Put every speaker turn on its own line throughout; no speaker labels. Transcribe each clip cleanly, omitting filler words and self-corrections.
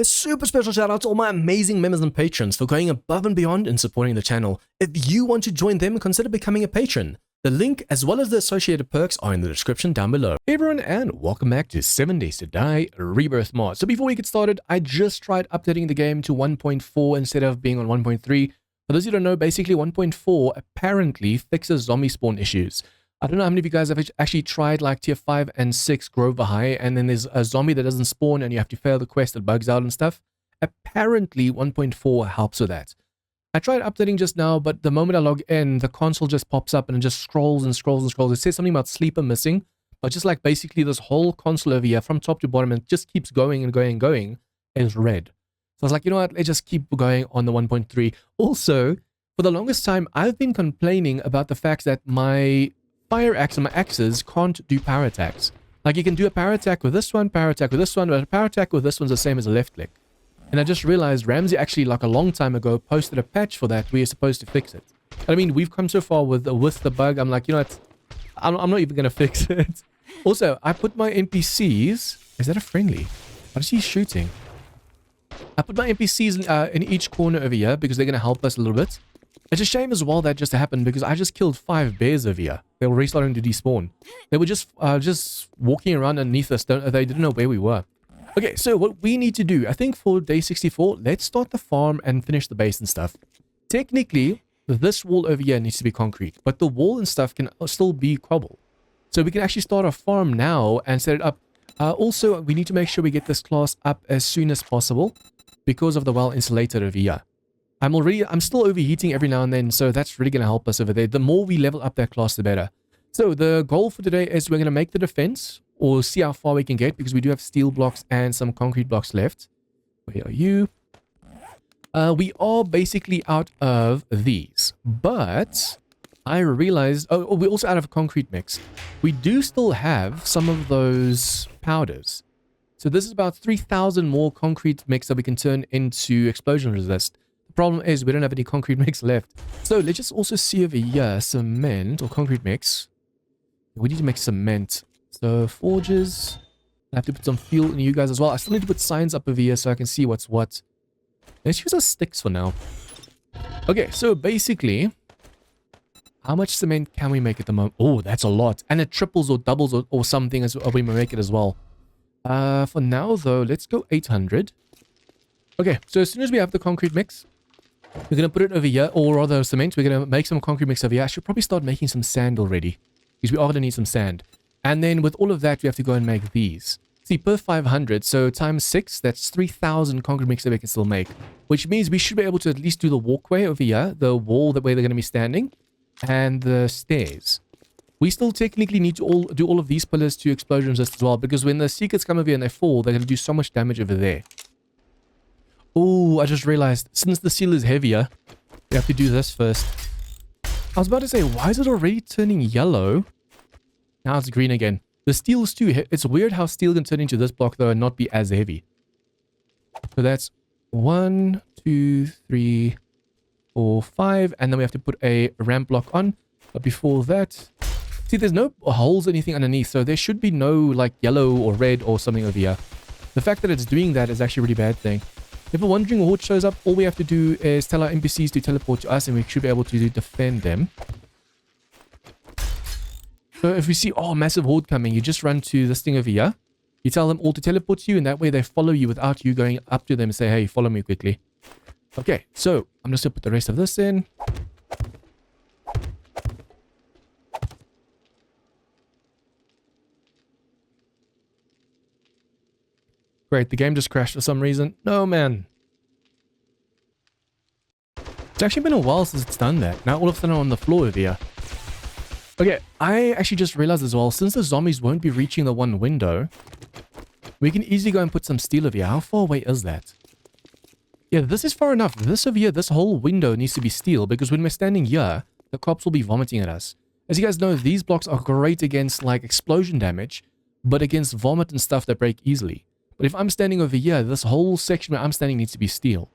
A super special shout out to all my amazing members and patrons for going above and beyond in supporting the channel. If you want to join them, consider becoming a patron. The link as well as the associated perks are in the description down below. Hey everyone, and welcome back to 7 Days to Die Rebirth Mod. So before we get started, I just tried updating the game to 1.4 instead of being on 1.3. For those who don't know, basically 1.4 apparently fixes zombie spawn issues. I don't know how many of you guys have actually tried like tier 5 and 6 Grover High, and then there's a zombie that doesn't spawn and you have to fail the quest that bugs out and stuff. Apparently 1.4 helps with that. I tried updating just now, but the moment I log in, the console just pops up and it just scrolls and scrolls and scrolls. It says something about sleeper missing, but just like basically this whole console over here from top to bottom, and it just keeps going and going and going, is red. So I was like, you know what, let's just keep going on the 1.3. Also, for the longest time, I've been complaining about the fact that my fire axe and my axes can't do power attacks. Like you can do a power attack with this one, power attack with this one, but a power attack with this one's the same as a left click. And I just realized Ramsey actually like a long time ago posted a patch for that where you're supposed to fix it. I mean, we've come so far with the bug. I'm like, you know what, I'm not even going to fix it. Also, I put my NPCs... Is that a friendly? What is he shooting? I put my NPCs in each corner over here because they're going to help us a little bit. It's a shame as well that just happened because I just killed 5 bears over here. They were restarting to despawn. They were just walking around underneath us. They didn't know where we were. Okay, so what we need to do, I think for day 64, let's start the farm and finish the base and stuff. Technically, this wall over here needs to be concrete, but the wall and stuff can still be cobble. So we can actually start a farm now and set it up. Also, we need to make sure we get this class up as soon as possible because of the well insulated over here. I'm still overheating every now and then, so that's really going to help us over there. The more we level up that class, the better. So the goal for today is we're going to make the defense, or see how far we can get, because we do have steel blocks and some concrete blocks left. Where are you? We are basically out of these, but I realized... Oh, we're also out of a concrete mix. We do still have some of those powders. So this is about 3,000 more concrete mix that we can turn into explosion resist. The problem is we don't have any concrete mix left. So let's just also see over here, cement or concrete mix. We need to make cement. So forges. I have to put some fuel in you guys as well. I still need to put signs up over here so I can see what's what. Let's use our sticks for now. Okay, so basically, how much cement can we make at the moment? Oh, that's a lot. And it triples or doubles or something as we make it as well. For now though, let's go 800. Okay, so as soon as we have the concrete mix, we're going to put it over here, or rather cement. We're going to make some concrete mix over here. I should probably start making some sand already, because we are going to need some sand. And then with all of that, we have to go and make these. See, per 500, so times 6, that's 3,000 concrete mix that we can still make. Which means we should be able to at least do the walkway over here, the wall that way they're going to be standing, and the stairs. We still technically need to do all of these pillars to explosion resist as well, because when the secrets come over here and they fall, they're going to do so much damage over there. Oh, I just realized, since the seal is heavier, we have to do this first. I was about to say, why is it already turning yellow? Now it's green again. The steel is too heavy. It's weird how steel can turn into this block though and not be as heavy. So that's 1, 2, 3, 4, 5. And then we have to put a ramp block on. But before that... See, there's no holes or anything underneath. So there should be no like yellow or red or something over here. The fact that it's doing that is actually a really bad thing. If a wandering horde shows up, all we have to do is tell our NPCs to teleport to us and we should be able to defend them. So if we see, oh, massive horde coming, you just run to this thing over here. You tell them all to teleport to you, and that way they follow you without you going up to them and say, hey, follow me quickly. Okay, so I'm just going to put the rest of this in. Great, the game just crashed for some reason. No, man. It's actually been a while since it's done that. Now all of a sudden I'm on the floor over here. Okay, I actually just realized as well, since the zombies won't be reaching the one window, we can easily go and put some steel over here. How far away is that? Yeah, this is far enough. This over here, this whole window needs to be steel, because when we're standing here, the cops will be vomiting at us. As you guys know, these blocks are great against like explosion damage, but against vomit and stuff that break easily. But if I'm standing over here, this whole section where I'm standing needs to be steel.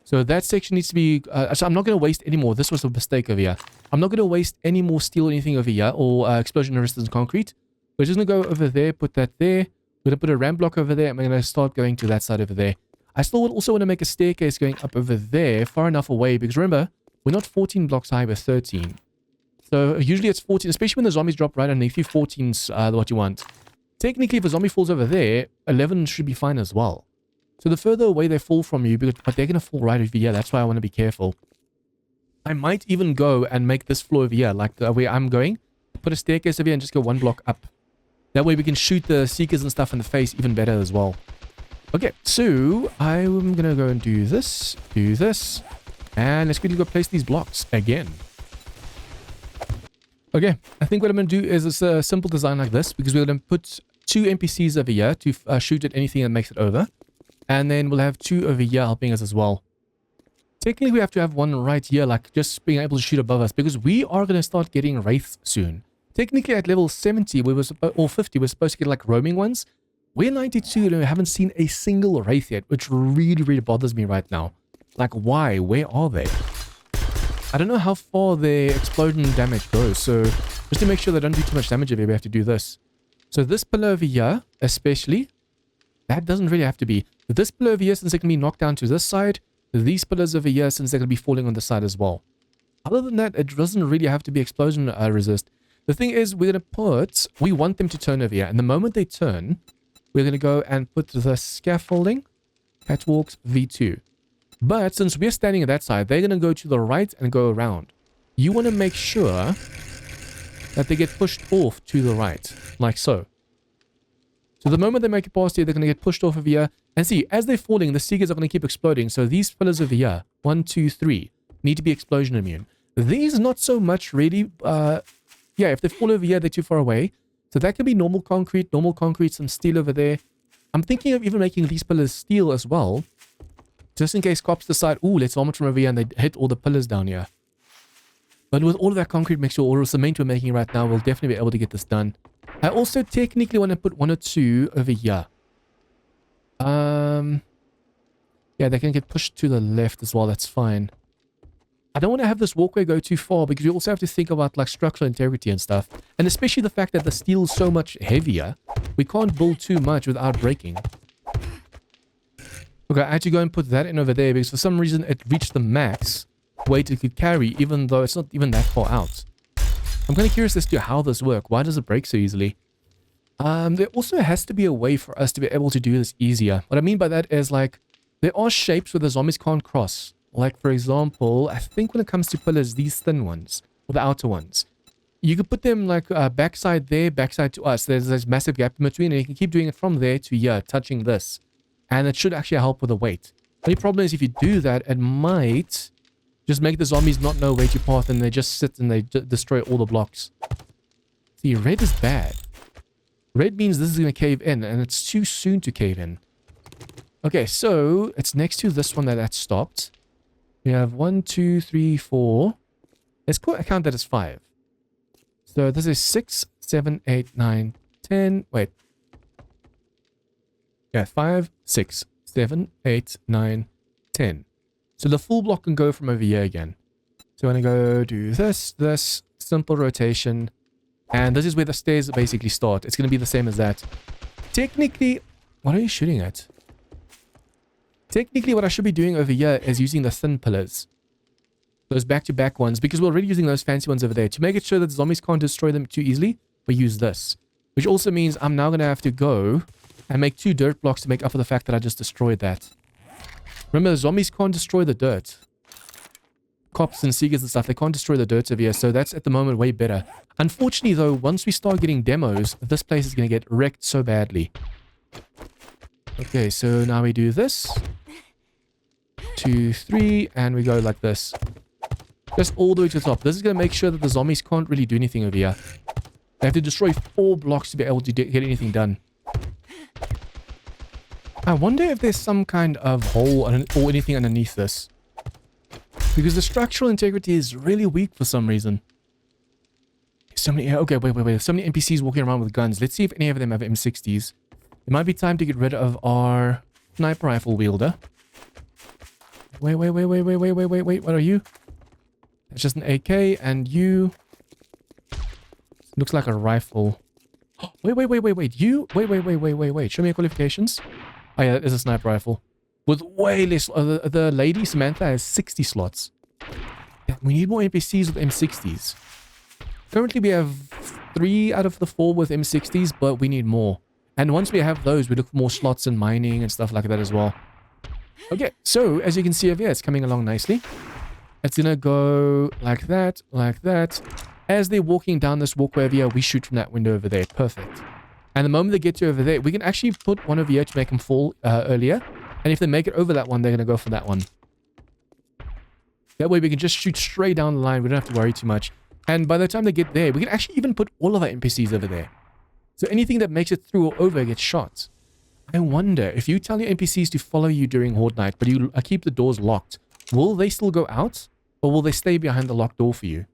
So that section needs to be... so I'm not going to waste any more. This was a mistake over here. I'm not going to waste any more steel or anything over here, or explosion resistance concrete. We're just going to go over there, put that there. We're going to put a ramp block over there, and we're going to start going to that side over there. I still would also want to make a staircase going up over there, far enough away, because remember, we're not 14 blocks high, we're 13. So usually it's 14, especially when the zombies drop right underneath you, 14's what you want. Technically, if a zombie falls over there, 11 should be fine as well. So the further away they fall from you, but they're going to fall right over here, that's why I want to be careful. I might even go and make this floor over here, like where I'm going, put a staircase over here and just go 1 block up. That way we can shoot the seekers and stuff in the face even better as well. Okay, so I'm going to go and do this, and let's quickly go place these blocks again. Okay, I think what I'm going to do is a simple design like this, because we're going to put 2 NPCs over here to shoot at anything that makes it over. And then we'll have 2 over here helping us as well. Technically, we have to have 1 right here, like just being able to shoot above us, because we are going to start getting wraiths soon. Technically, at level 70, or 50, we're supposed to get like roaming ones. We're 92 and we haven't seen a single wraith yet, which really, really bothers me right now. Like, why? Where are they? I don't know how far their explosion damage goes, so just to make sure they don't do too much damage over here, we have to do this. So this pillar over here, especially, that doesn't really have to be. This pillar over here, since it can be knocked down to this side, these pillars over here, since they're going to be falling on this side as well. Other than that, it doesn't really have to be explosion resist. The thing is, we're going to we want them to turn over here, and the moment they turn, we're going to go and put the scaffolding, catwalks V2. But since we're standing at that side, they're going to go to the right and go around. You want to make sure that they get pushed off to the right, like so. So the moment they make it past here, they're going to get pushed off of here. And see, as they're falling, the seekers are going to keep exploding. So these pillars over here, 1, 2, 3, need to be explosion immune. These not so much really. Yeah, if they fall over here, they're too far away. So that could be normal concrete, some steel over there. I'm thinking of even making these pillars steel as well. Just in case cops decide, ooh, let's vomit from over here, and they hit all the pillars down here. But with all of that concrete mixture or cement we're making right now, we'll definitely be able to get this done. I also technically want to put 1 or 2 over here. Yeah, they can get pushed to the left as well. That's fine. I don't want to have this walkway go too far, because we also have to think about like structural integrity and stuff. And especially the fact that the steel is so much heavier. We can't build too much without breaking. Okay, I had to go and put that in over there, because for some reason it reached the max weight it could carry, even though it's not even that far out. I'm kind of curious as to how this works. Why does it break so easily? There also has to be a way for us to be able to do this easier. What I mean by that is, like, there are shapes where the zombies can't cross. Like, for example, I think when it comes to pillars, these thin ones, or the outer ones, you could put them like backside there, backside to us. There's this massive gap in between, and you can keep doing it from there to here, touching this. And it should actually help with the weight. The only problem is if you do that, it might just make the zombies not know where to path, and they just sit and they destroy all the blocks. See, red is bad. Red means this is going to cave in, and it's too soon to cave in. Okay, so it's next to this one that stopped. We have 1, 2, 3, 4. Let's count that as 5. So this is 6, 7, 8, 9, 10. Wait. Yeah, 5, 6, 7, 8, 9, 10. So the full block can go from over here again. So I'm going to go do this, simple rotation. And this is where the stairs basically start. It's going to be the same as that. Technically, what are you shooting at? Technically, what I should be doing over here is using the thin pillars. Those back-to-back ones, because we're already using those fancy ones over there. To make it sure that the zombies can't destroy them too easily, we use this. Which also means I'm now going to have to go and make 2 dirt blocks to make up for the fact that I just destroyed that. Remember, the zombies can't destroy the dirt. Cops and seekers and stuff, they can't destroy the dirt over here, so that's at the moment way better. Unfortunately, though, once we start getting demos, this place is going to get wrecked so badly. Okay, so now we do this. 2, 3, and we go like this. Just all the way to the top. This is going to make sure that the zombies can't really do anything over here. They have to destroy 4 blocks to be able to get anything done. I wonder if there's some kind of hole or anything underneath this. Because the structural integrity is really weak for some reason. So many... Okay, wait. There's so many NPCs walking around with guns. Let's see if any of them have M60s. It might be time to get rid of our sniper rifle wielder. Wait. What are you? It's just an AK, and you... Looks like a rifle. Wait. You... Wait. Show me your qualifications. Oh yeah, that is a sniper rifle. with way less. The lady Samantha has 60 slots. Yeah, we need more NPCs with M60s. Currently, we have 3 out of the 4 with M60s, but we need more. And once we have those, we look for more slots in mining and stuff like that as well. Okay, so as you can see over here, it's coming along nicely. It's gonna go like that, like that. As they're walking down this walkway over here, we shoot from that window over there. Perfect. And the moment they get to over there, we can actually put one over here to make them fall earlier. And if they make it over that one, they're going to go for that one. That way we can just shoot straight down the line. We don't have to worry too much. And by the time they get there, we can actually even put all of our NPCs over there. So anything that makes it through or over gets shot. I wonder, if you tell your NPCs to follow you during Horde night, but you keep the doors locked, will they still go out? Or will they stay behind the locked door for you?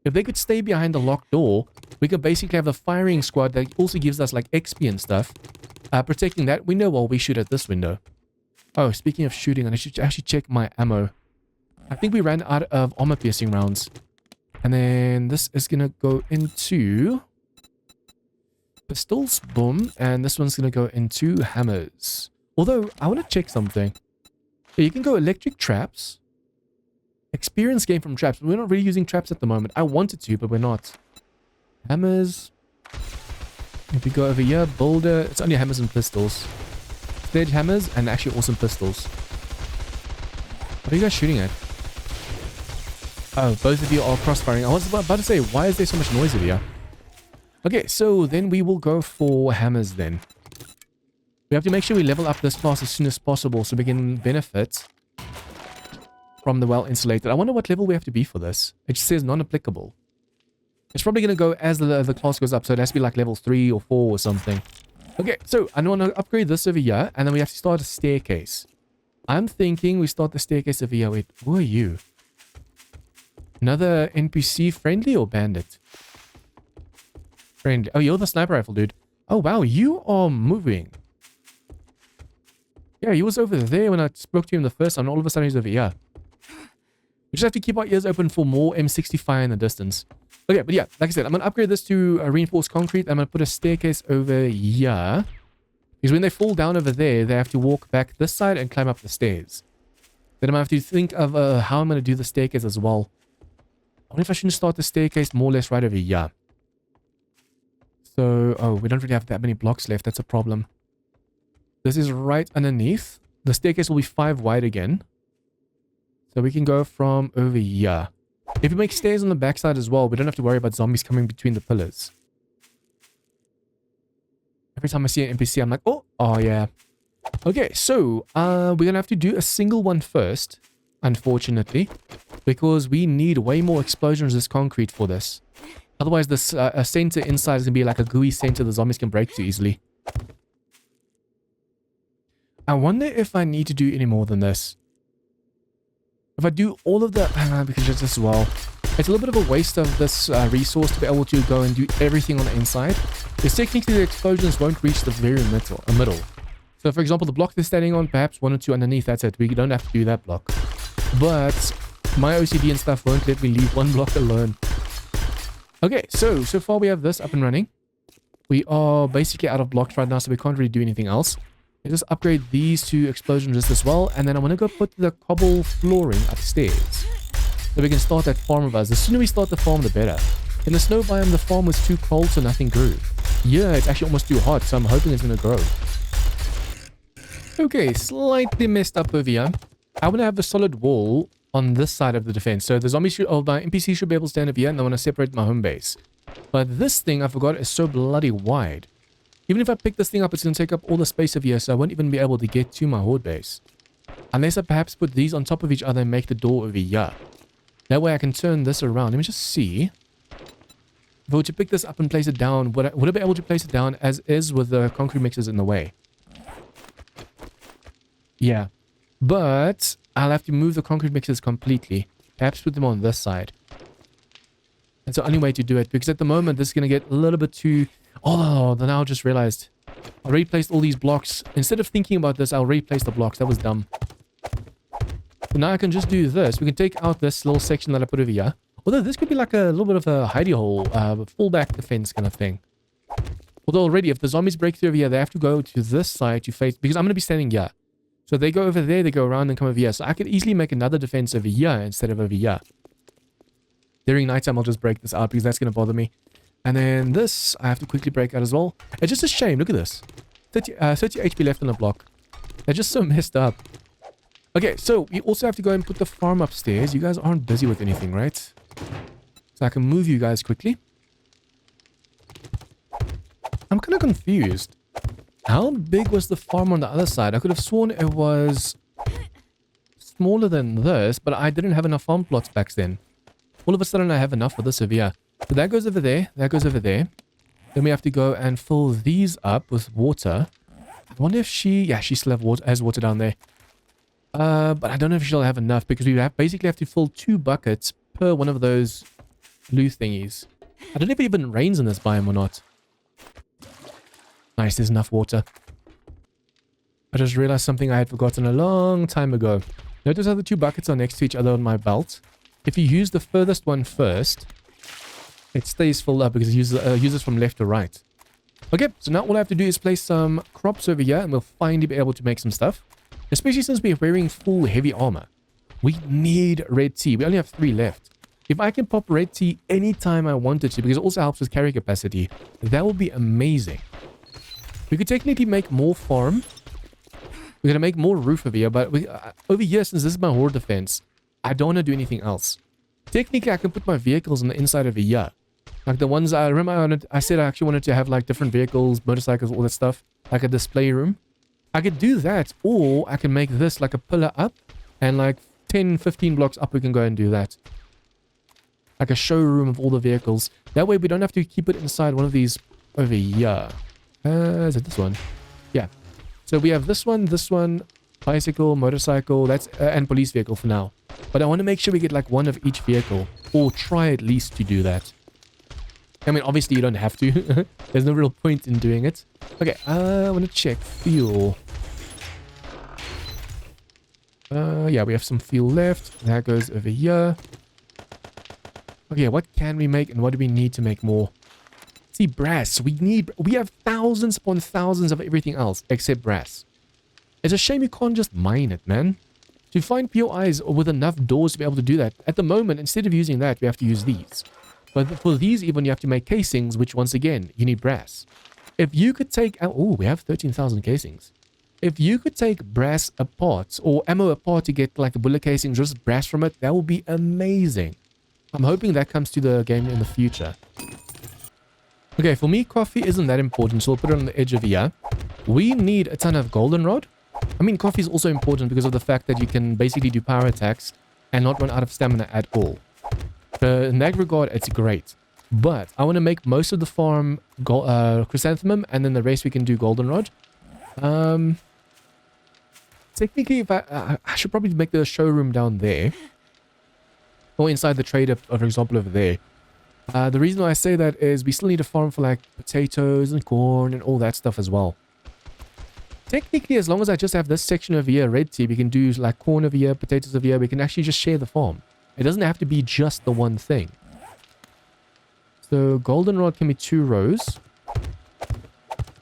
If they could stay behind the locked door, we could basically have the firing squad that also gives us like XP and stuff. Protecting that window while we shoot at this window. Oh, speaking of shooting, I should actually check my ammo. I think we ran out of armor piercing rounds. And then this is going to go into pistols, boom. And this one's going to go into hammers. Although, I want to check something. So you can go electric traps. Experience gain from traps. We're not really using traps at the moment. I wanted to, but we're not. Hammers. If we go over here, boulder. It's only hammers and pistols. Sledge hammers and actually awesome pistols. What are you guys shooting at? Oh, both of you are cross-firing. I was about to say, why is there so much noise over here? Okay, so then we will go for hammers then. We have to make sure we level up this class as soon as possible so we can benefit from the well-insulated. I wonder what level we have to be for this. It just says non-applicable. It's probably going to go as the class goes up, so it has to be like level 3 or 4 or something. Okay, so I want to upgrade this over here, and then we have to start a staircase. I'm thinking we start the staircase over here. Wait, who are you? Another NPC friendly or bandit? Friendly. Oh, you're the sniper rifle dude. Oh, wow, you are moving. Yeah, he was over there when I spoke to him the first time, and all of a sudden he's over here. We just have to keep our ears open for more M65 in the distance. Okay, but yeah, like I said, I'm going to upgrade this to reinforced concrete. I'm going to put a staircase over here. Because when they fall down over there, they have to walk back this side and climb up the stairs. Then I'm going to have to think of how I'm going to do the staircase as well. I wonder if I shouldn't start the staircase more or less right over here. So, oh, we don't really have that many blocks left. That's a problem. This is right underneath. The staircase will be 5 wide again. So we can go from over here. If we make stairs on the backside as well, we don't have to worry about zombies coming between the pillars. Every time I see an NPC, I'm like, oh yeah. Okay, so we're going to have to do a single one first, unfortunately, because we need way more explosions as concrete for this. Otherwise, this center inside is going to be like a gooey center the zombies can break too easily. I wonder if I need to do any more than this. If I do all of the... because just as well, it's a little bit of a waste of this resource to be able to go and do everything on the inside. Because technically the explosions won't reach the very middle. So for example, the block they're standing on, perhaps 1 or 2 underneath, that's it. We don't have to do that block. But my OCD and stuff won't let me leave one block alone. Okay, so far we have this up and running. We are basically out of blocks right now, so we can't really do anything else. Let's just upgrade these 2 explosion just as well. And then I'm going to go put the cobble flooring upstairs. So we can start that farm of us. The sooner we start the farm, the better. In the snow biome, the farm was too cold, so nothing grew. Yeah, it's actually almost too hot, so I'm hoping it's going to grow. Okay, slightly messed up over here. I want to have a solid wall on this side of the defense. So the zombies should, or my NPC should be able to stand over here, and I want to separate my home base. But this thing, I forgot, is so bloody wide. Even if I pick this thing up, it's going to take up all the space over here, so I won't even be able to get to my horde base. Unless I perhaps put these on top of each other and make the door over here. That way I can turn this around. Let me just see. If I were to pick this up and place it down, would I be able to place it down as is with the concrete mixers in the way? Yeah. But I'll have to move the concrete mixers completely. Perhaps put them on this side. That's the only way to do it. Because at the moment, this is going to get a little bit too... Oh, then I just realized. I replaced all these blocks. Instead of thinking about this, I'll replace the blocks. That was dumb. So now I can just do this. We can take out this little section that I put over here. Although this could be like a little bit of a hidey hole, fallback defense kind of thing. Although already, if the zombies break through over here, they have to go to this side to face... Because I'm going to be standing here. So they go over there, they go around and come over here. So I could easily make another defense over here instead of over here. During nighttime, I'll just break this out because that's going to bother me. And then this, I have to quickly break out as well. It's just a shame. Look at this. 30 HP left on the block. They're just so messed up. Okay, so we also have to go and put the farm upstairs. You guys aren't busy with anything, right? So I can move you guys quickly. I'm kind of confused. How big was the farm on the other side? I could have sworn it was smaller than this, but I didn't have enough farm plots back then. All of a sudden, I have enough for this over here. So that goes over there. That goes over there. Then we have to go and fill these up with water. I wonder if she... Yeah, she still has water down there. But I don't know if she'll have enough because we basically have to fill 2 buckets per one of those blue thingies. I don't know if it even rains in this biome or not. Nice, there's enough water. I just realized something I had forgotten a long time ago. Notice how the 2 buckets are next to each other on my belt. If you use the furthest one first, it stays filled up because it uses from left to right. Okay, so now all I have to do is place some crops over here and we'll finally be able to make some stuff. Especially since we're wearing full heavy armor. We need red tea. We only have 3 left. If I can pop red tea anytime I wanted to, because it also helps with carry capacity, that would be amazing. We could technically make more farm. We're going to make more roof over here, but over here, since this is my horde defense, I don't want to do anything else. Technically, I can put my vehicles on the inside over here. Like the ones I remember I said I actually wanted to have like different vehicles, motorcycles, all that stuff. Like a display room. I could do that, or I can make this like a pillar up, and like 10, 15 blocks up we can go and do that. Like a showroom of all the vehicles. That way we don't have to keep it inside one of these over here. Is it this one? Yeah. So we have this one, bicycle, motorcycle, that's and police vehicle for now. But I want to make sure we get like one of each vehicle, or try at least to do that. I mean, obviously you don't have to. There's no real point in doing it. Okay, I want to check fuel. Yeah, we have some fuel left. That goes over here. Okay, what can we make and what do we need to make more? See, brass. We have thousands upon thousands of everything else except brass. It's a shame you can't just mine it, man. To find POIs with enough doors to be able to do that, at the moment, instead of using that, we have to use these. But for these, even you have to make casings, which once again, you need brass. If you could take... Oh, we have 13,000 casings. If you could take brass apart, or ammo apart to get like a bullet casing, just brass from it, that would be amazing. I'm hoping that comes to the game in the future. Okay, for me, coffee isn't that important, so we'll put it on the edge of here. We need a ton of goldenrod. I mean, coffee is also important because of the fact that you can basically do power attacks and not run out of stamina at all. In that regard, it's great. But I want to make most of the farm chrysanthemum, and then the rest we can do goldenrod. Technically, if I should probably make the showroom down there. Or inside the trader, for example, over there. The reason why I say that is we still need a farm for like potatoes and corn and all that stuff as well. Technically, as long as I just have this section over here, red tea, we can do like corn over here, potatoes over here. We can actually just share the farm. It doesn't have to be just the one thing. So goldenrod can be 2 rows.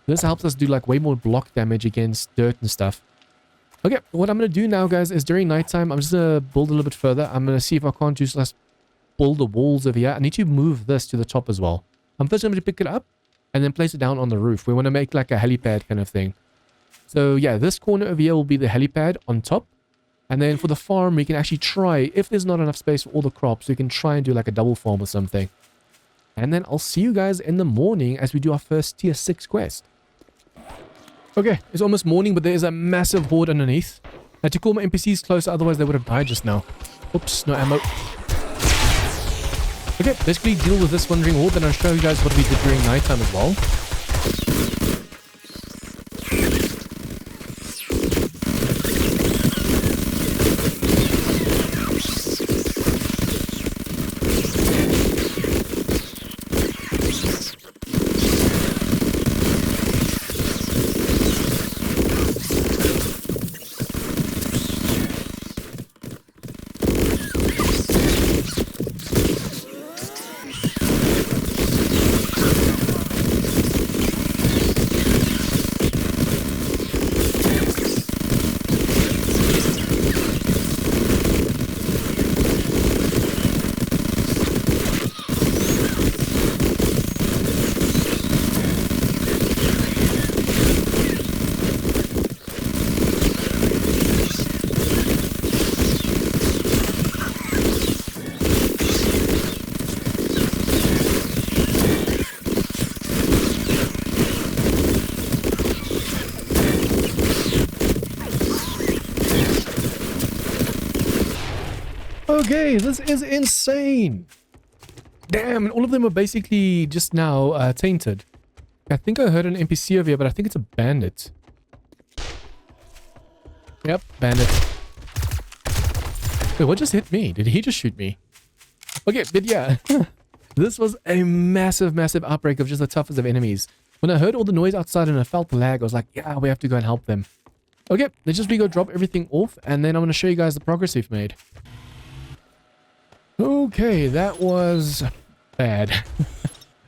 This helps us do like way more block damage against dirt and stuff. Okay, what I'm going to do now, guys, is during nighttime, I'm just going to build a little bit further. I'm going to see if I can't just build the walls over here. I need to move this to the top as well. I'm first going to pick it up and then place it down on the roof. We want to make like a helipad kind of thing. So yeah, this corner over here will be the helipad on top. And then for the farm, we can actually try, if there's not enough space for all the crops, we can try and do like a double farm or something. And then I'll see you guys in the morning as we do our first tier 6 quest. Okay, it's almost morning, but there's a massive horde underneath. I had to call my NPCs closer, otherwise they would have died just now. Oops, no ammo. Okay, let's quickly deal with this wandering horde, and I'll show you guys what we did during nighttime as well. Okay, this is insane. Damn, and all of them are basically just now tainted. I think I heard an NPC over here, but I think it's a bandit. Yep, bandit. Wait, what just hit me? Did he just shoot me? Okay, but yeah. This was a massive, massive outbreak of just the toughest of enemies. When I heard all the noise outside and I felt the lag, I was like, yeah, we have to go and help them. Okay, let's just go drop everything off, and then I'm going to show you guys the progress we've made. Okay, that was bad.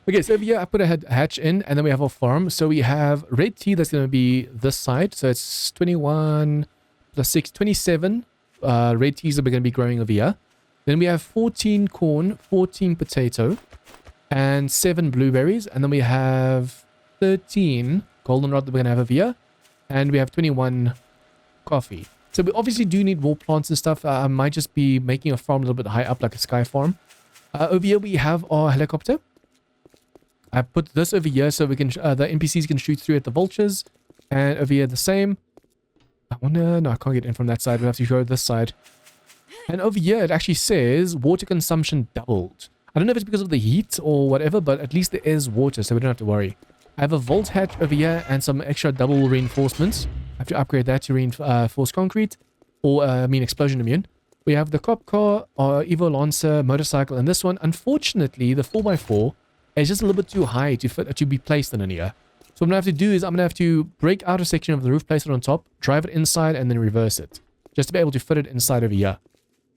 Okay, so over here I put a hatch in, and then we have our farm. So we have red tea that's going to be this side. So it's 21 plus 6, 27 red teas that we're going to be growing over here. Then we have 14 corn, 14 potato, and 7 blueberries. And then we have 13 goldenrod that we're going to have over here. And we have 21 coffee. So we obviously do need more plants and stuff. I might just be making a farm a little bit high up, like a sky farm. Over here we have our helicopter. I put this over here so we can the NPCs can shoot through at the vultures. And over here the same. I wonder... No, I can't get in from that side. We have to go this side. And over here it actually says water consumption doubled. I don't know if it's because of the heat or whatever, but at least there is water, so we don't have to worry. I have a vault hatch over here and some extra double reinforcements. I have to upgrade that to reinforced concrete, or explosion immune. We have the cop car, our Evo Lancer, motorcycle, and this one. Unfortunately, the 4x4 is just a little bit too high to be placed in here. So what I'm going to have to do is I'm going to have to break out a section of the roof, place it on top, drive it inside, and then reverse it. Just to be able to fit it inside over here.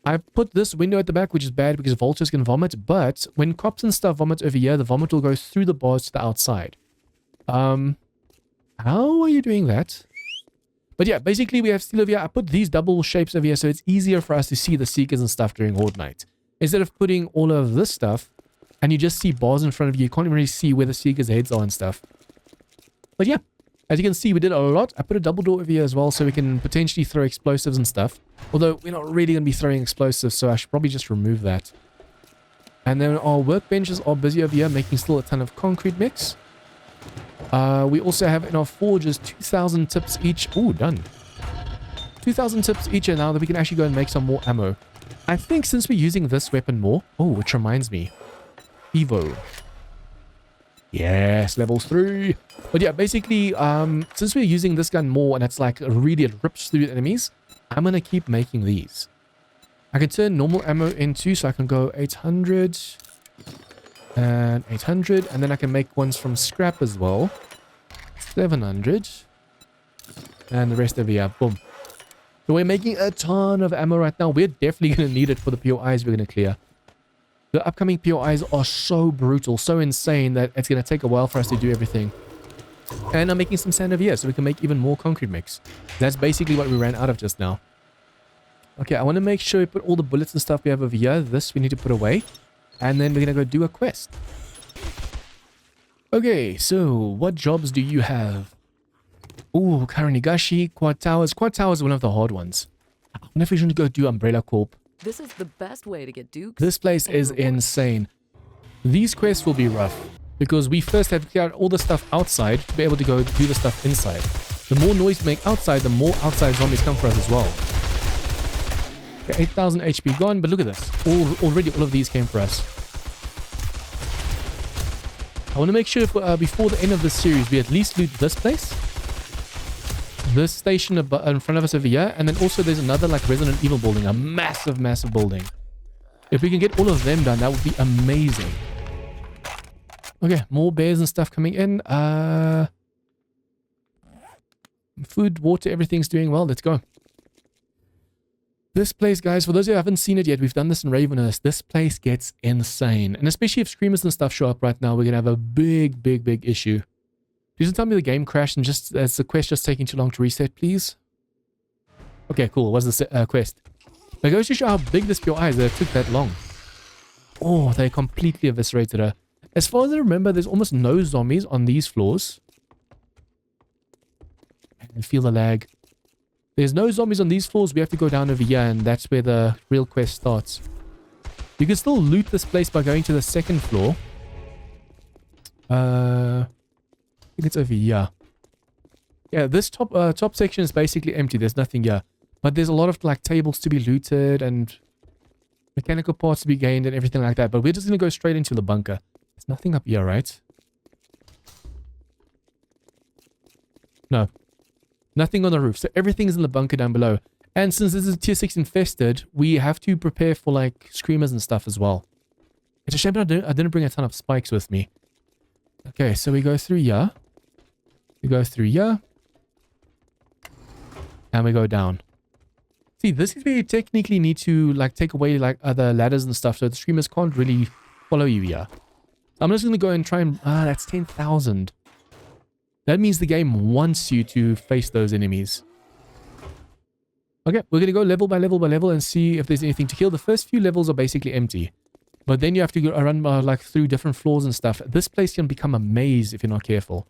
I put this window at the back, which is bad because vultures can vomit, but when cops and stuff vomit over here, the vomit will go through the bars to the outside. How are you doing that? But yeah, basically we have steel over here. I put these double shapes over here so it's easier for us to see the seekers and stuff during Horde night. Instead of putting all of this stuff and you just see bars in front of you, you can't even really see where the seekers' heads are and stuff. But yeah, as you can see, we did a lot. I put a double door over here as well so we can potentially throw explosives and stuff. Although we're not really going to be throwing explosives, so I should probably just remove that. And then our workbenches are busy over here making still a ton of concrete mix. We also have in our forges 2,000 tips each. Oh, done. 2,000 tips each, and now that we can actually go and make some more ammo. I think since we're using this weapon more... Oh, which reminds me. Evo. Yes, level 3. But yeah, basically, since we're using this gun more, and it's like really, it rips through enemies, I'm going to keep making these. I can turn normal ammo into, so I can go 800... and 800, and then I can make ones from scrap as well. 700. And the rest over here. Boom. So we're making a ton of ammo right now. We're definitely going to need it for the POIs we're going to clear. The upcoming POIs are so brutal, so insane that it's going to take a while for us to do everything. And I'm making some sand over here so we can make even more concrete mix. That's basically what we ran out of just now. Okay, I want to make sure we put all the bullets and stuff we have over here. This we need to put away. And then we're going to go do a quest. Okay, so what jobs do you have? Ooh, Karanigashi, Quad Towers. Quad Towers is one of the hard ones. I wonder if we should go do Umbrella Corp.
This is the best way to get dukes.
This place is insane. These quests will be rough. Because we first have to clear out all the stuff outside to be able to go do the stuff inside. The more noise we make outside, the more outside zombies come for us as well. Okay, 8,000 HP gone, but look at this. Already all of these came for us. I want to make sure before the end of this series, we at least loot this place. This station in front of us over here. And then also there's another like Resident Evil building. A massive, massive building. If we can get all of them done, that would be amazing. Okay, more bears and stuff coming in. Food, water, everything's doing well. Let's go. This place, guys, for those who haven't seen it yet, we've done this in Ravenhurst. This place gets insane. And especially if screamers and stuff show up right now, we're going to have a big, big, big issue. Please don't tell me the game crashed and just as the quest just taking too long to reset, please. Okay, cool. What's the quest? It goes to show how big this POI is that it took that long. Oh, they completely eviscerated her. As far as I remember, there's almost no zombies on these floors. I feel the lag. There's no zombies on these floors. We have to go down over here, and that's where the real quest starts. You can still loot this place by going to the second floor. I think it's over here. Yeah, this top section is basically empty. There's nothing here. But there's a lot of like tables to be looted, and mechanical parts to be gained and everything like that. But we're just going to go straight into the bunker. There's nothing up here, right? No. Nothing on the roof. So everything's in the bunker down below. And since this is tier 6 infested, we have to prepare for like screamers and stuff as well. It's a shame I didn't bring a ton of spikes with me. Okay, so we go through here. We go through here. And we go down. See, this is where you technically need to like take away like other ladders and stuff so the screamers can't really follow you here. I'm just going to go and try and... that's 10,000. That means the game wants you to face those enemies. Okay, we're going to go level by level by level and see if there's anything to kill. The first few levels are basically empty. But then you have to go run like through different floors and stuff. This place can become a maze if you're not careful.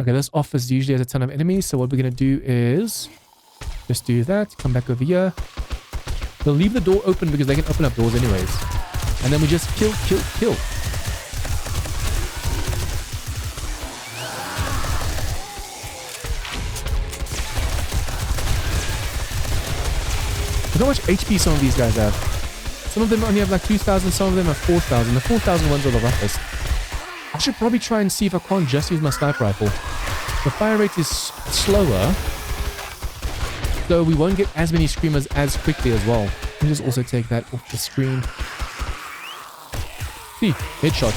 Okay, this office usually has a ton of enemies. So what we're going to do is just do that. Come back over here. We'll leave the door open because they can open up doors anyways. And then we just kill, kill, kill. Look how much HP some of these guys have. Some of them only have like 2,000, some of them have 4,000. The 4,000 ones are the roughest. I should probably try and see if I can't just use my sniper rifle. The fire rate is slower, so we won't get as many screamers as quickly as well. Let me just also take that off the screen. See, headshot.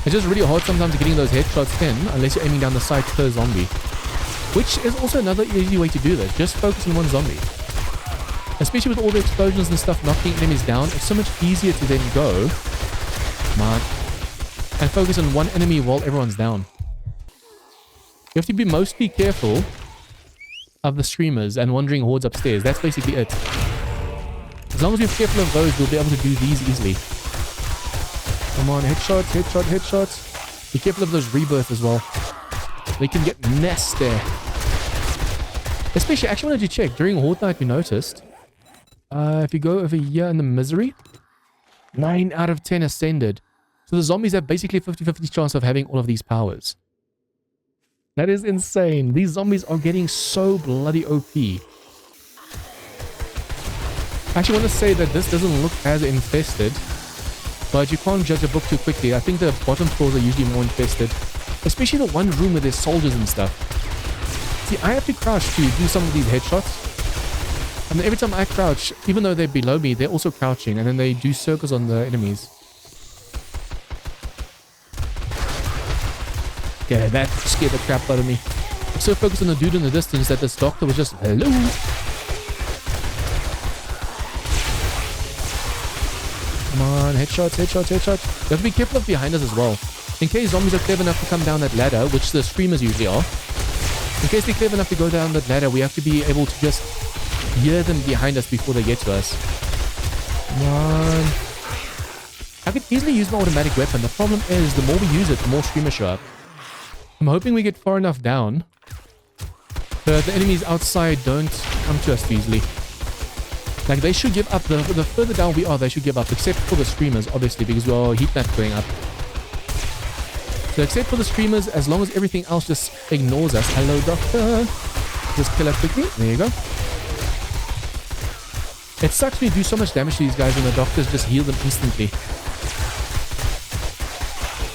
It's just really hard sometimes getting those headshots in unless you're aiming down the sight per zombie. Which is also another easy way to do this. Just focus on one zombie. Especially with all the explosions and stuff knocking enemies down, it's so much easier to then go, come on, and focus on one enemy while everyone's down. You have to be mostly careful of the screamers and wandering hordes upstairs. That's basically it. As long as we're careful of those, we'll be able to do these easily. Come on, headshots, headshot, headshots. Be careful of those rebirths as well. They can get nasty. Especially, I actually wanted to check. During Horde Night, we noticed... if you go over here in the misery, 9 out of 10 ascended. So the zombies have basically 50-50 chance of having all of these powers. That is insane. These zombies are getting so bloody OP. I actually want to say that this doesn't look as infested, but you can't judge a book too quickly. I think the bottom floors are usually more infested, especially the one room where there's soldiers and stuff. See, I have to crouch to do some of these headshots. And every time I crouch, even though they're below me, they're also crouching. And then they do circles on the enemies. Yeah, that scared the crap out of me. I'm so focused on the dude in the distance that this doctor was just, hello. Come on, headshots, headshots, headshots. You have to be careful of behind us as well. In case zombies are clever enough to come down that ladder, which the screamers usually are. In case they're clever enough to go down that ladder, we have to be able to just hear them behind us before they get to us. Come on. I could easily use my automatic weapon. The problem is, the more we use it, the more screamers show up. I'm hoping we get far enough down that the enemies outside don't come to us too easily. Like, they should give up. The further down we are, they should give up. Except for the screamers, obviously, because we are heat map going up. So except for the screamers, as long as everything else just ignores us. Hello, doctor. Just kill her quickly. There you go. It sucks when you do so much damage to these guys and the doctors just heal them instantly.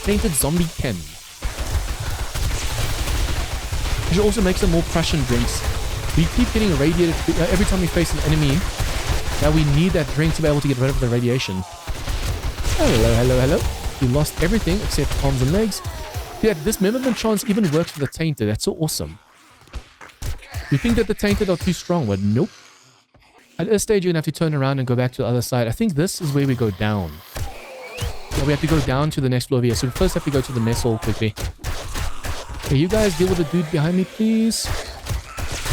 Tainted zombie Ken. You should also make some more Prussian drinks. We keep getting radiated every time we face an enemy. Now we need that drink to be able to get rid of the radiation. Hello, hello, hello. We lost everything except arms and legs. Yeah, this memorable chance even works for the Tainted. That's so awesome. You think that the Tainted are too strong, but nope. At this stage, you're going to have to turn around and go back to the other side. I think this is where we go down. So we have to go down to the next floor here. So we first have to go to the mess hall quickly. Okay, you guys deal with the dude behind me, please.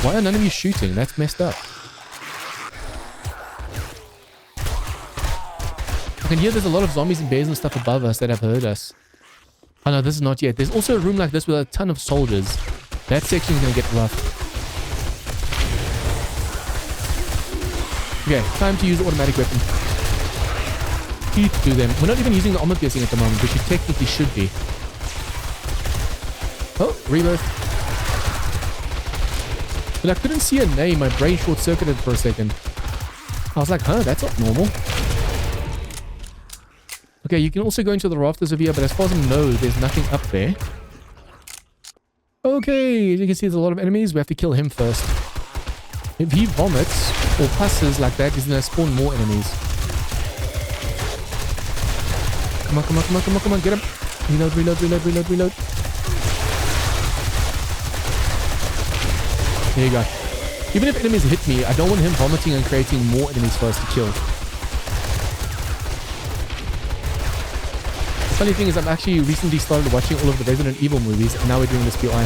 Why are none of you shooting? That's messed up. I can hear there's a lot of zombies and bears and stuff above us that have heard us. Oh no, this is not yet. There's also a room like this with a ton of soldiers. That section is going to get rough. Okay, time to use the automatic weapon. Teeth to them. We're not even using the armor piercing at the moment, which you technically should be. Oh, rebirth. But I couldn't see a name. My brain short-circuited for a second. I was like, huh, that's not normal. Okay, you can also go into the rafters over here, but as far as I know, there's nothing up there. Okay, as you can see, there's a lot of enemies. We have to kill him first. If he vomits or passes like that, he's going to spawn more enemies. Come on, come on, come on, come on, come on, get him. Reload, reload, reload, reload, reload. There you go. Even if enemies hit me, I don't want him vomiting and creating more enemies for us to kill. The funny thing is I've actually recently started watching all of the Resident Evil movies, and now we're doing this POI.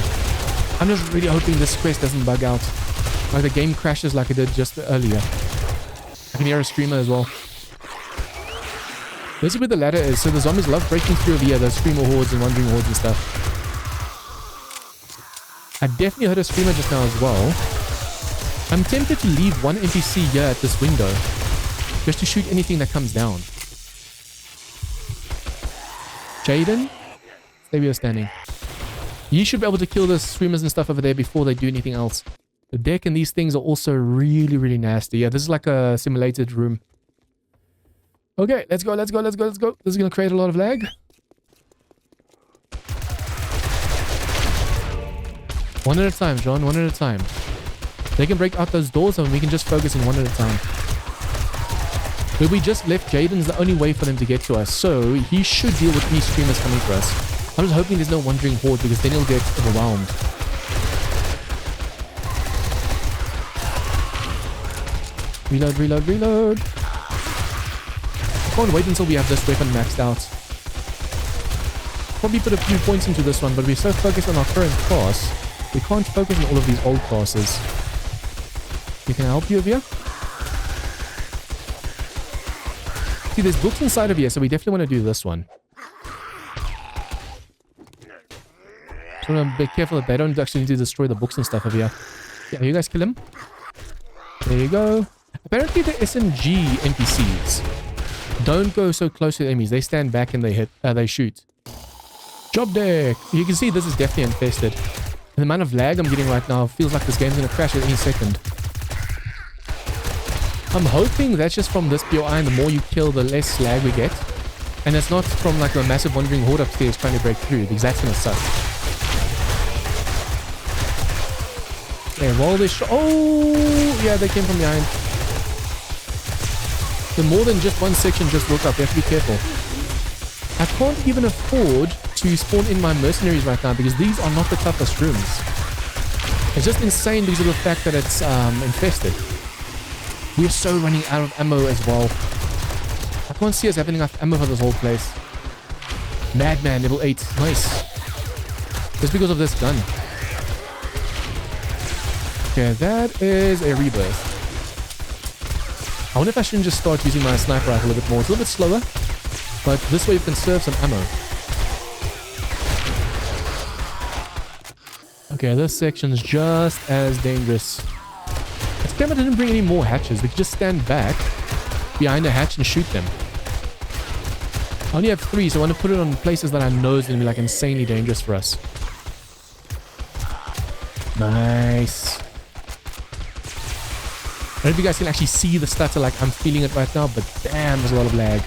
I'm just really hoping this quest doesn't bug out. Like the game crashes like it did just earlier. I can hear a screamer as well. This is where the ladder is, so the zombies love breaking through over here, those screamer hordes and wandering hordes and stuff. I definitely heard a screamer just now as well. I'm tempted to leave one NPC here at this window, just to shoot anything that comes down. Jaden, stay where you're standing. You should be able to kill the screamers and stuff over there before they do anything else. The deck and these things are also really, really nasty. Yeah, this is like a simulated room. Okay, let's go, let's go, let's go, let's go. This is going to create a lot of lag. One at a time, John, one at a time. They can break out those doors and we can just focus on one at a time. Where we just left Jaden's the only way for them to get to us. So he should deal with any screamers coming for us. I'm just hoping there's no wandering horde because then he'll get overwhelmed. Reload, reload, reload. I can't wait until we have this weapon maxed out. Probably put a few points into this one, but we're so focused on our current class, we can't focus on all of these old classes. We can help you over here. See, there's books inside of here, so we definitely want to do this one. So I'm gonna be careful that they don't actually need to destroy the books and stuff over here. Yeah, you guys kill him. There you go. Apparently the SMG NPCs don't go so close to the enemies. They stand back and they shoot. Job deck. You can see this is definitely infested. And the amount of lag I'm getting right now feels like this game's going to crash at any second. I'm hoping that's just from this POI, and the more you kill, the less lag we get. And it's not from like a massive wandering horde upstairs trying to break through, because that's going to suck. Okay, while they oh, yeah, they came from behind. So more than just one section just woke up. You have to be careful. I can't even afford to spawn in my mercenaries right now because these are not the toughest rooms. It's just insane because of the fact that it's infested. We're so running out of ammo as well. I can't see us having enough ammo for this whole place. Madman, level 8. Nice. Just because of this gun. Okay, that is a rebirth. I wonder if I shouldn't just start using my sniper rifle a bit more. It's a little bit slower, but this way you can conserve some ammo. Okay, this section's just as dangerous. It's damn I didn't bring any more hatches. We could just stand back behind a hatch and shoot them. I only have 3, so I want to put it on places that I know is going to be like insanely dangerous for us. Nice. I don't know if you guys can actually see the stutter like I'm feeling it right now, but damn, there's a lot of lag.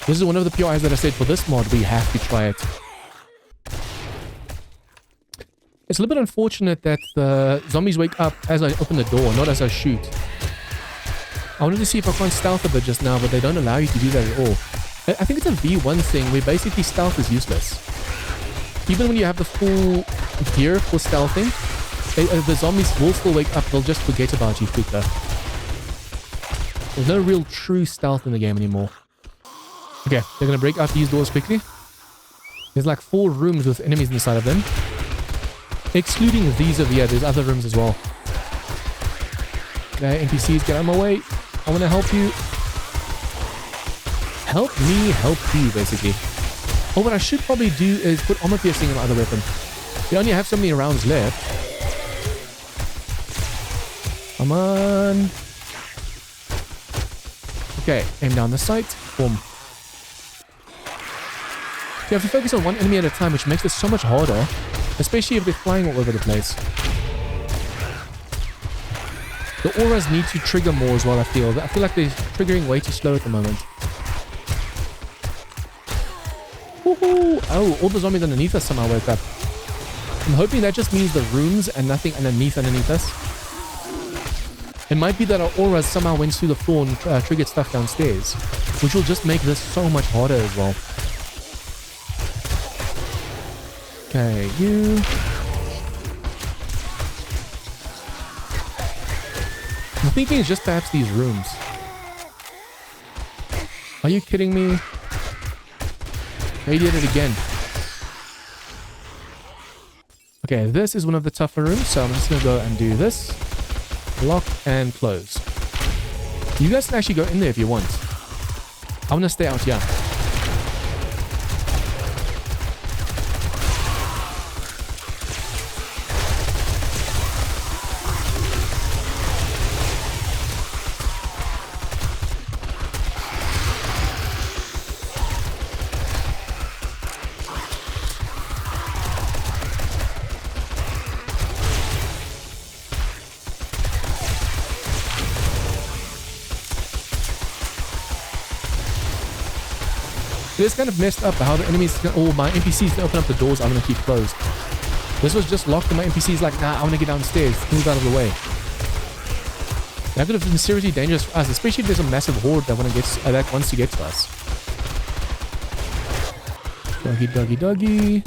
This is one of the POIs that I said for this mod, we have to try it. It's a little bit unfortunate that the zombies wake up as I open the door, not as I shoot. I wanted to see if I can't stealth a bit just now, but they don't allow you to do that at all. I think it's a V1 thing where basically stealth is useless. Even when you have the full gear for stealthing, the zombies will still wake up. They'll just forget about you quicker. There's no real true stealth in the game anymore. Okay, they're going to break out these doors quickly. There's like 4 rooms with enemies inside of them. Excluding these over here, there's other rooms as well. Okay, NPCs, get out of my way. I want to help you. Help me help you, basically. Oh, what I should probably do is put armor piercing in my other weapon. We only have so many rounds left. Come on. Okay, aim down the sight. Boom. You have to focus on one enemy at a time, which makes it so much harder. Especially if they're flying all over the place. The auras need to trigger more as well, I feel. I feel like they're triggering way too slow at the moment. Woohoo! Oh, all the zombies underneath us somehow woke up. I'm hoping that just means the rooms and nothing underneath us. It might be that our auras somehow went through the floor and triggered stuff downstairs, which will just make this so much harder as well. Okay, you. I'm thinking it's just perhaps these rooms. Are you kidding me? They did it again. Okay, this is one of the tougher rooms, so I'm just going to go and do this. Lock and close. You guys can actually go in there if you want. I'm going to stay out here. It's kind of messed up how the enemies, or my NPCs can open up the doors I'm going to keep closed. This was just locked and my NPC's like, nah, I want to get downstairs. Move out of the way. That could have been seriously dangerous for us, especially if there's a massive horde that wants to get to us. Doggy, doggy, doggy.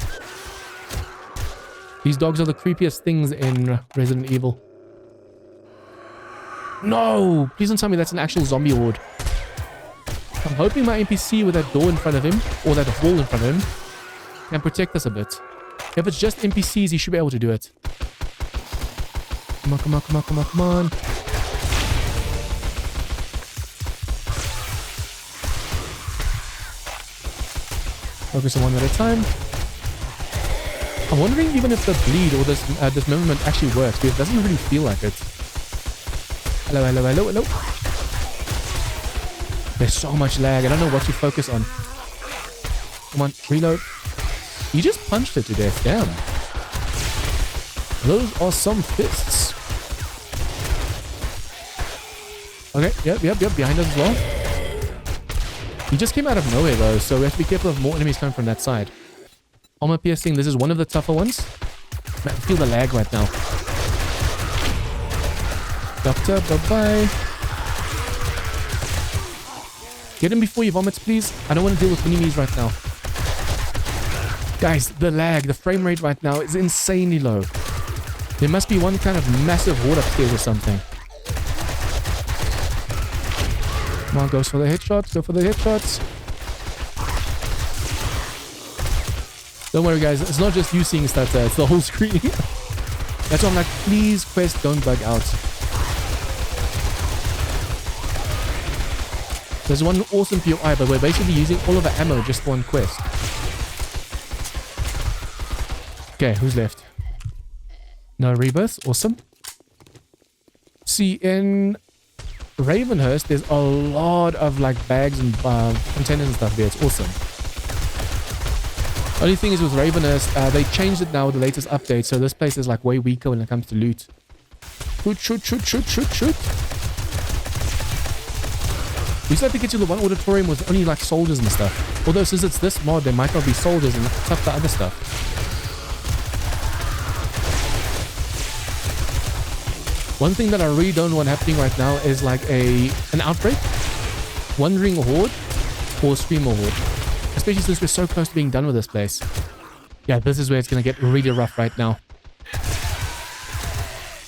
These dogs are the creepiest things in Resident Evil. No! Please don't tell me that's an actual zombie horde. I'm hoping my NPC with that door in front of him, or that wall in front of him, can protect us a bit. If it's just NPCs, he should be able to do it. Come on, come on, come on, come on, come on. Focus on one at a time. I'm wondering even if the bleed or this dismemberment actually works, because it doesn't really feel like it. Hello, hello, hello, hello. There's so much lag. I don't know what to focus on. Come on, reload. You just punched it to death. Damn. Those are some fists. Okay, yep. Behind us as well. He just came out of nowhere though, so we have to be careful of more enemies coming from that side. Armor piercing. This is one of the tougher ones. Man, I feel the lag right now. Doctor, bye-bye. Get him before he vomits, please. I don't want to deal with enemies right now. Guys, the lag, the frame rate right now is insanely low. There must be one kind of massive horde upstairs or something. Come on, go for the headshots. Go for the headshots. Don't worry, guys. It's not just you seeing stuff there. It's the whole screen. That's why I'm like, please, quest, don't bug out. There's one awesome POI, but we're basically using all of our ammo just for one quest. Okay, who's left? No Rebirth. Awesome. See, in Ravenhurst, there's a lot of like bags and containers and stuff there. It's awesome. Only thing is with Ravenhurst, they changed it now with the latest update, so this place is like way weaker when it comes to loot. Shoot. We used to have to get to the one auditorium with only like soldiers and stuff. Although since it's this mod, there might not be soldiers and stuff the other stuff. One thing that I really don't want happening right now is like an outbreak, wandering horde, or screamer horde. Especially since we're so close to being done with this place. Yeah, this is where it's going to get really rough right now.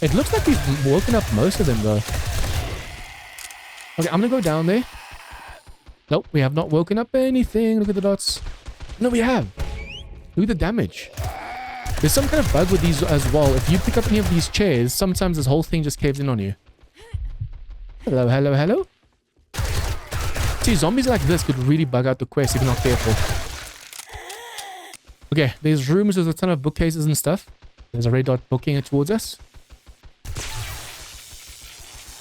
It looks like we've woken up most of them though. Okay, I'm going to go down there. Nope, we have not woken up anything. Look at the dots. No, we have. Look at the damage. There's some kind of bug with these as well. If you pick up any of these chairs, sometimes this whole thing just caves in on you. Hello, hello, hello. See, zombies like this could really bug out the quest if you're not careful. Okay, there's rooms with a ton of bookcases and stuff. There's a red dot booking it towards us.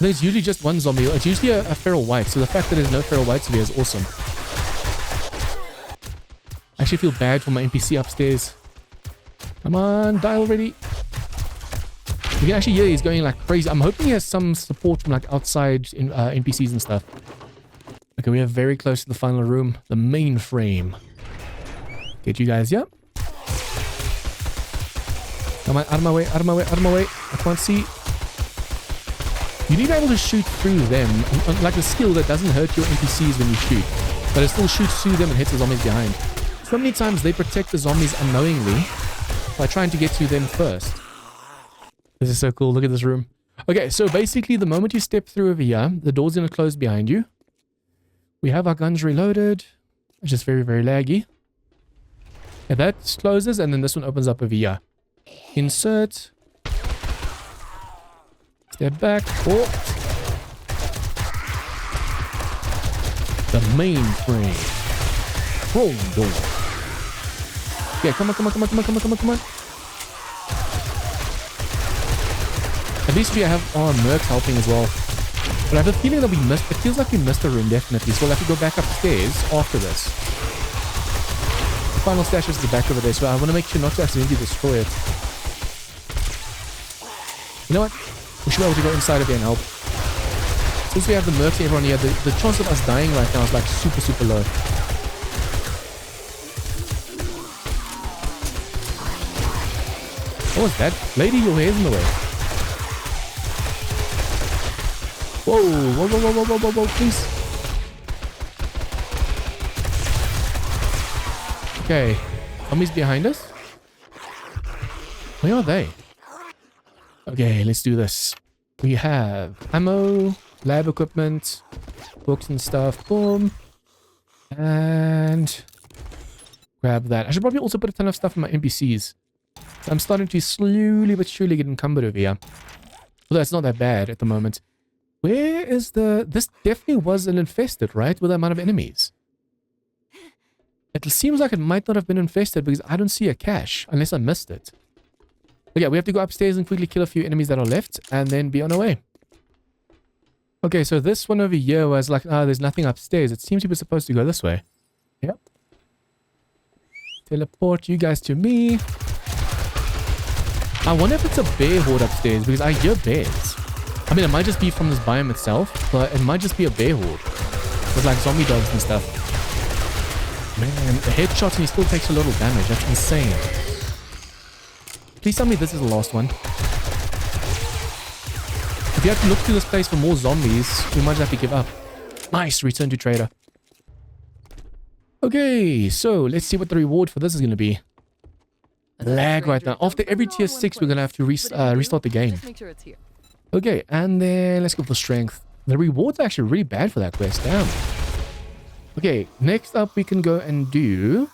There's usually just one zombie. It's usually a feral white, so the fact that there's no feral whites here is awesome. I actually feel bad for my NPC upstairs. Come on, die already. You can actually hear he's going like crazy. I'm hoping he has some support from like outside NPCs and stuff. Okay, we are very close to the final room, the main frame. Get you guys, yep. Come on, out of my way, out of my way, out of my way. I can't see. You need to be able to shoot through them. Like a skill that doesn't hurt your NPCs when you shoot, but it still shoots through them and hits the zombies behind. So many times they protect the zombies unknowingly by trying to get to them first. This is so cool. Look at this room. Okay, so basically the moment you step through over here, the door's going to close behind you. We have our guns reloaded. It's just very, very laggy. And that closes, and then this one opens up over here. Insert. Step back. Oh. The main frame. Roll door. Yeah, come on, come on, come on, come on, come on, come on, come on. At least we have our mercs helping as well. But I have a feeling that we missed, it feels like we missed a room definitely, so we'll have to go back upstairs after this. The final stash is the back over there, so I want to make sure not to accidentally destroy it. You know what? We should be able to go inside of here and help. Since we have the mercs and everyone here, the chance of us dying right now is like super, super low. What was that? Lady, your hair's in the way. Whoa, whoa, whoa, whoa, whoa, whoa, whoa, please. Okay. Zombies behind us? Where are they? Okay, let's do this. We have ammo, lab equipment, books and stuff. Boom. And grab that. I should probably also put a ton of stuff in my NPCs. I'm starting to slowly but surely get encumbered over here. Although it's not that bad at the moment. Where is the... This definitely was an infested, right? With the amount of enemies. It seems like it might not have been infested because I don't see a cache. Unless I missed it. Okay, we have to go upstairs and quickly kill a few enemies that are left. And then be on our way. Okay, so this one over here was like... there's nothing upstairs. It seems we were supposed to go this way. Yep. Teleport you guys to me. I wonder if it's a bear horde upstairs. Because I hear bears. I mean, it might just be from this biome itself, but it might just be a bear horde. With like zombie dogs and stuff. Man, a headshot and he still takes a little damage. That's insane. Please tell me this is the last one. If you have to look through this place for more zombies, we might just have to give up. Nice, return to trader. Okay, so let's see what the reward for this is going to be. Lag right now. After every tier 6, we're going to have to restart the game. Okay, and then let's go for strength. The rewards are actually really bad for that quest. Damn. Okay, next up we can go and do...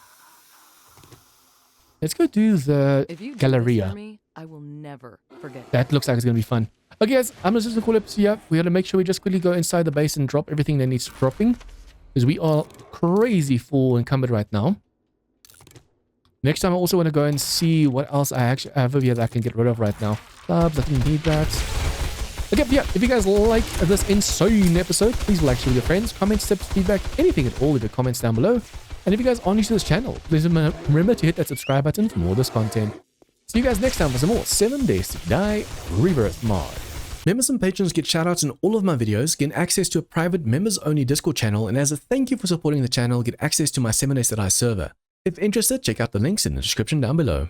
Let's go do the Galleria.
I will never forget.
That looks like it's going to be fun. Okay guys, I'm just going to call it here. We got to make sure we just quickly go inside the base and drop everything that needs dropping. Because we are crazy full encumbered right now. Next time I also want to go and see what else I actually have over here that I can get rid of right now. Subs, I don't need that. Okay, yeah, if you guys like this insane episode, please like, share with your friends, comments, tips, feedback, anything at all, leave your comments down below. And if you guys are new to this channel, please remember to hit that subscribe button for more of this content. See you guys next time for some more 7 Days to Die Rebirth Mod. Members and patrons get shoutouts in all of my videos, get access to a private members-only Discord channel, and as a thank you for supporting the channel, get access to my 7 Days to Die server. If interested, check out the links in the description down below.